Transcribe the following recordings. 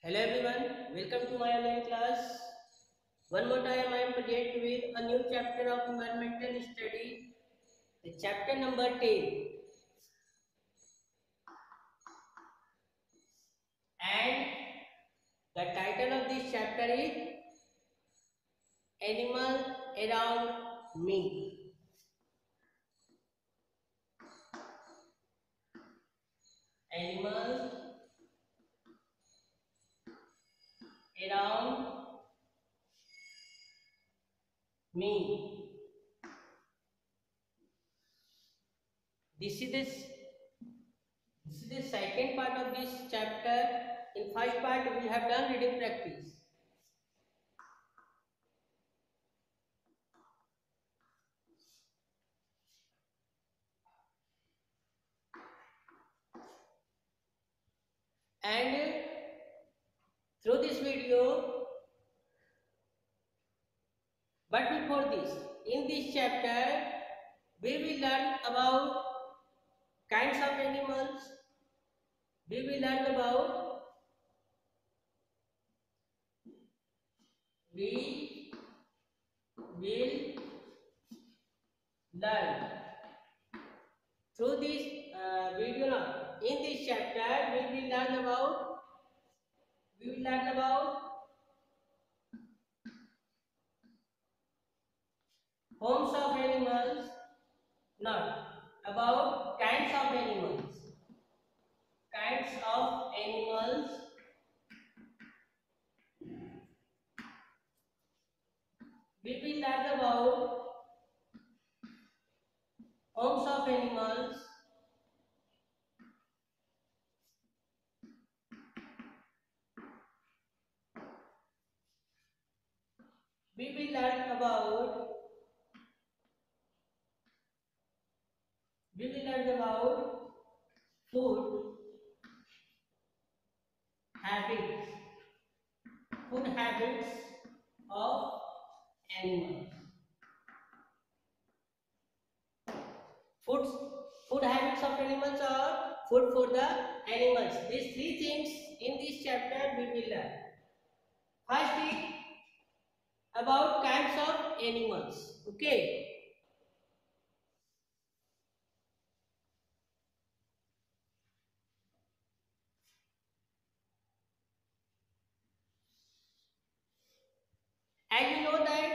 Hello everyone, welcome to my online class. One more time I am present with a new chapter of environmental study, the chapter number 10. And the title of this chapter is Animals Around Me. Animals around me. This is the second part of this chapter. In first part we have done reading practice. And through this video, but before this, in this chapter we will learn about kinds of animals. We will learn about through this video now. In this chapter we will learn about homes of animals, not about kinds of animals. Kinds of animals. We will learn about homes of animals. We will learn about food habits. Food habits of animals. Food habits of animals or food for the animals. These three things in this chapter we will learn. First is about kinds of animals. Okay. As we know that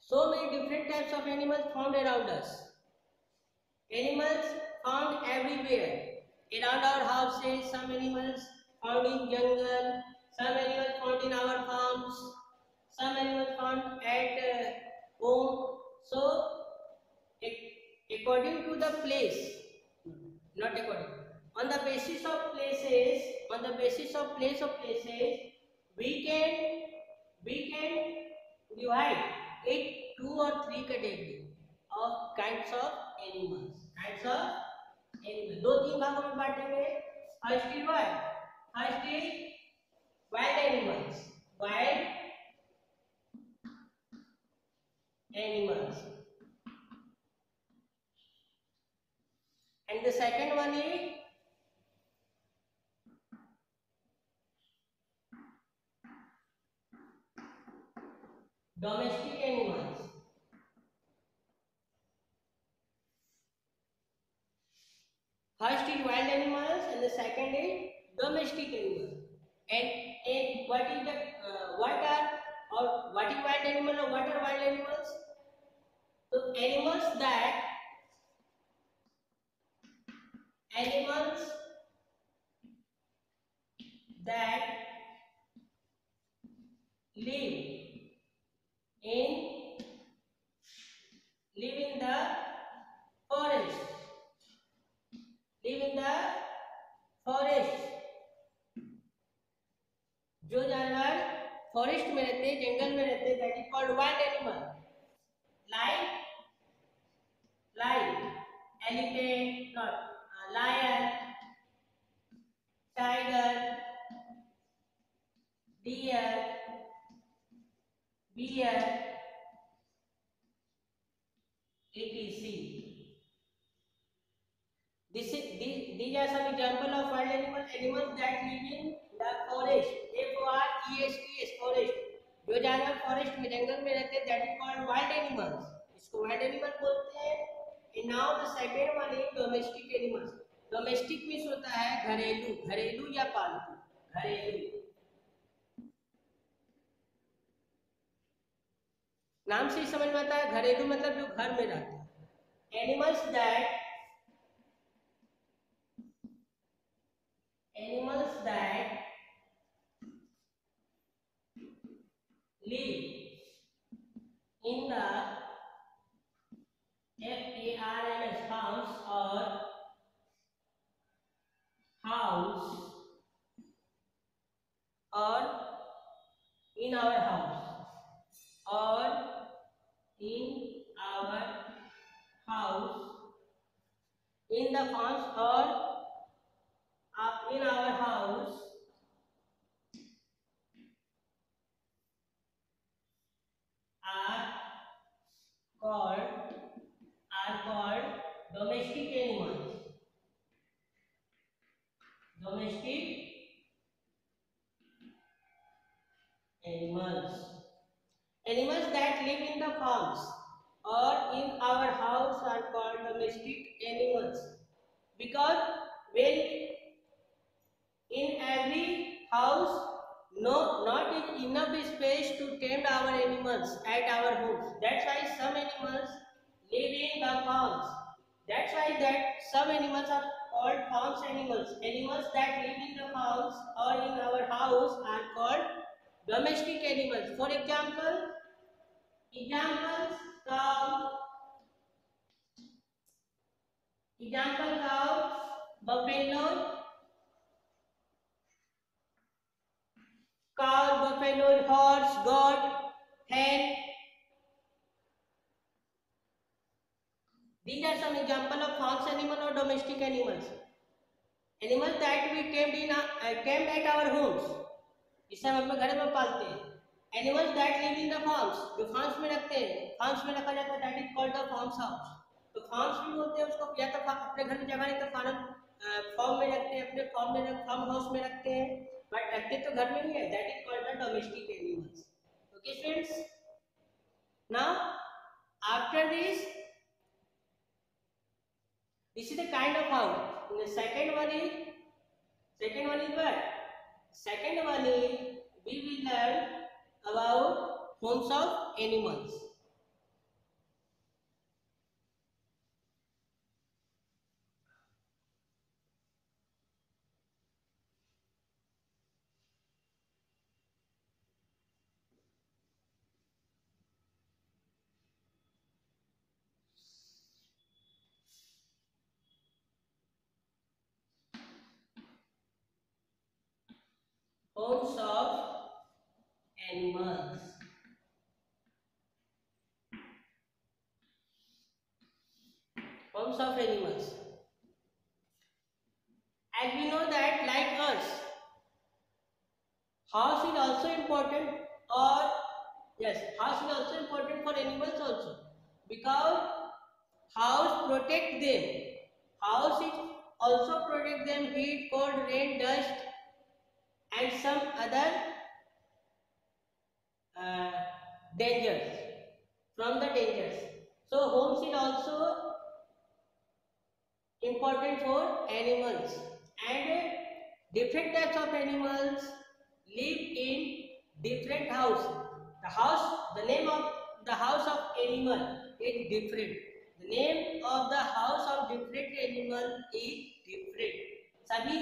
so many different types of animals found around us. Animals found everywhere. Around our houses, some animals found in jungle, some animals found in our farms, some animals found at home. So, according to the place, not according, on the basis of places, we can divide it two or three categories of kinds of animals. दो तीन भागों में बांटेंगे. First is wild animals and the second one is domestic animals. First is wild animals and the second is domestic animals. And what is wild animal or what are wild animals? So animals that live in the forest. जो जानवर forest में रहते हैं, जंगल में रहते हैं, that is called wild animal. Like elephant, not lion, tiger, deer, bear, etc. These are some example of wild animals that live in the forest. जो जानवर फॉरेस्ट में जंगल में रहते हैं that is called wild animals, इसको wild animal बोलते हैं। And now the second one is domestic animals. Domestic means होता है घरेलू, घरेलू या पालतू, घरेलू। नाम से ही समझ में आता है घरेलू मतलब जो घर में रहता है। Animals that live in the FARMS farms or house or in our house or in our house, in the farms or in our house are called domestic animals. Domestic animals. Animals that live in the farms or in our house are called domestic animals, because when in every house not is enough space to tame our animals at our homes. That's why some animals live in the farms. That's why that some animals are called farms animals. Animals that live in the farms or in our house are called domestic animals. For example, cow, buffalo, horse, goat, hen. These are some example of farms animal or domestic animals. Animals that we tamed at our homes. इसे हम अपने घर में पालते हैं. Animals that live in the farms, जो farms में रखते हैं, farms में रखा जाता है, that is called the farms house. तो farms भी बोलते हैं उसको, या तो अपने घर में जगह नहीं तो फार्म में रखते हैं, अपने फार्म हाउस में रखते हैं, बट रखते तो घर में ही है, that is called the domestic animals. Okay friends, now after this is the kind of house. The second one is what? Second one is we will learn about homes of animals. Homes of animals. Homes of animals. As we know that like us, house is also important, or yes, house is also important for animals also, because house protect them. House is also protect them heat, cold, rain, dust and some other dangers, from the dangers. So homes is also important for animals, and different types of animals live in different house. The name of the house of animal is different. The name of the house of different animal is different. सभी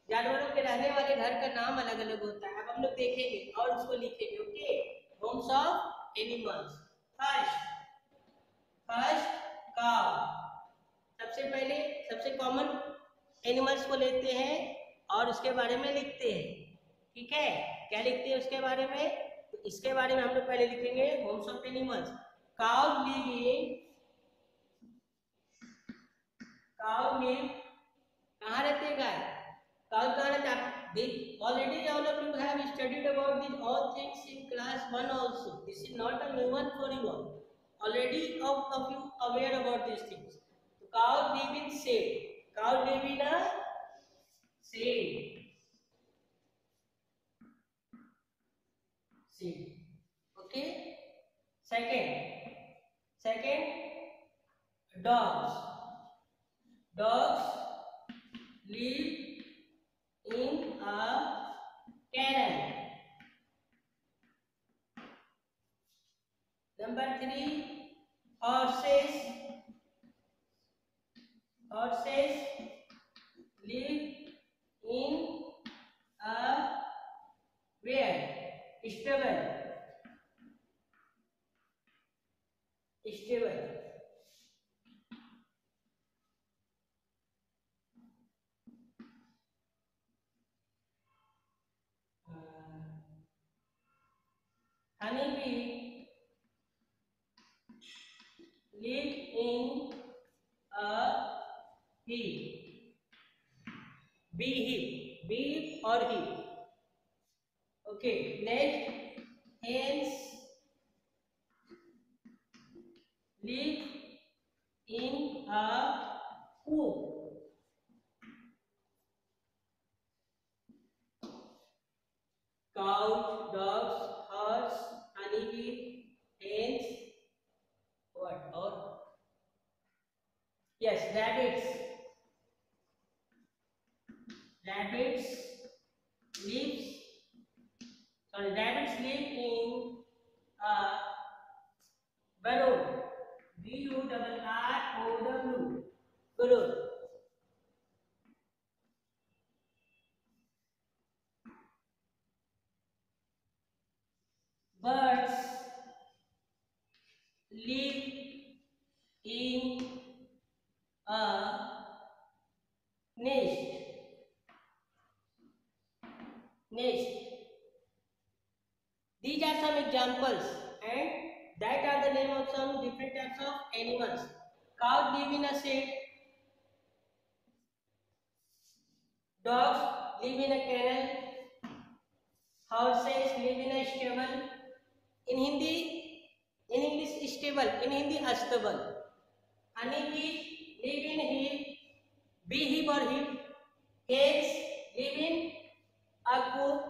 जानवरों के रहने वाले घर का नाम अलग अलग होता है. अब हम लोग देखेंगे और उसको लिखेंगे. Okay, Holmes of animals. First cow. सबसे पहले सबसे कॉमन एनिमल्स को लेते हैं और उसके बारे में लिखते हैं. ठीक है, क्या लिखते हैं उसके बारे में? तो इसके बारे में हम लोग पहले लिखेंगे Holmes of animals. Cow live कहाँ रहते हैं गाय? काउ कहाँ रहते हैं? Already all of you have studied about these all things in class 1 also. This is not a new one for you all. Already all of you aware about these things. So cow live in shade. Cow live in a shade. Okay. Second, dogs. Dogs live in a kennel. Number 3, horses. Horses live in a where? Stable. Stable. Honeybee live in a heap. Bee heap. Bee or heap. Okay. Next, hens live in a coop. Cows, dogs, horse, honeybee, hens, what or yes, rabbits. Rabbits lives rabbits live in a burrow. Burrow. Burrow. Birds live in a nest. Nest. These are some examples, and that are the name of some different types of animals. Cows live in a shed. Dogs live in a kennel. Horses live in a stable. In English stable. In Hindi astable. Honeybees live in heap. Bee heap or heap. Hens live in a coop.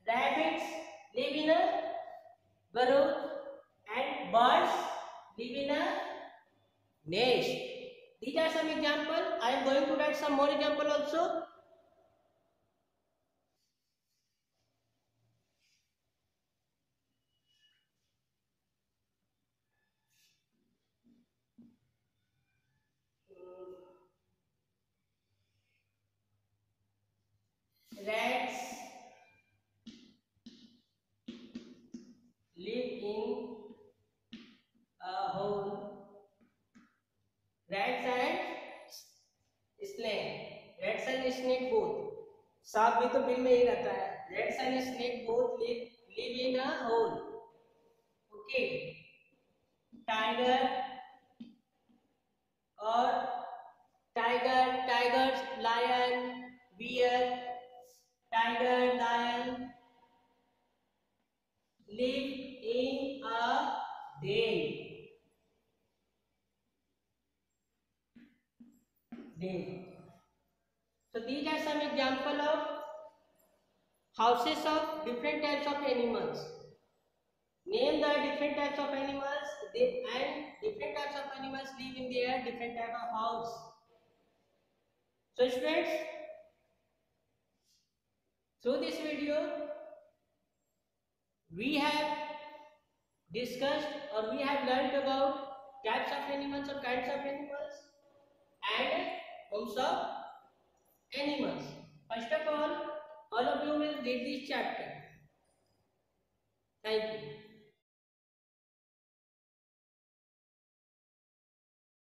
Rabbits live in a burrow, and birds live in a nest. These are some examples. I am going to write some more example also. Rats live in a hole. Rats and snake. Rats and snake both. सांप भी तो bill में ही रहता है. Rats and snake both live in a hole. Okay. Tiger or tigers, lion, bear. Tiger, lion live in a den. So these are some example of houses of different types of animals. Name the different types of animals, and different types of animals live in their different type of house. So students, through this video we have discussed or we have learned about types of animals or kinds of animals and homes of animals. First of all of you will read this chapter. Thank you.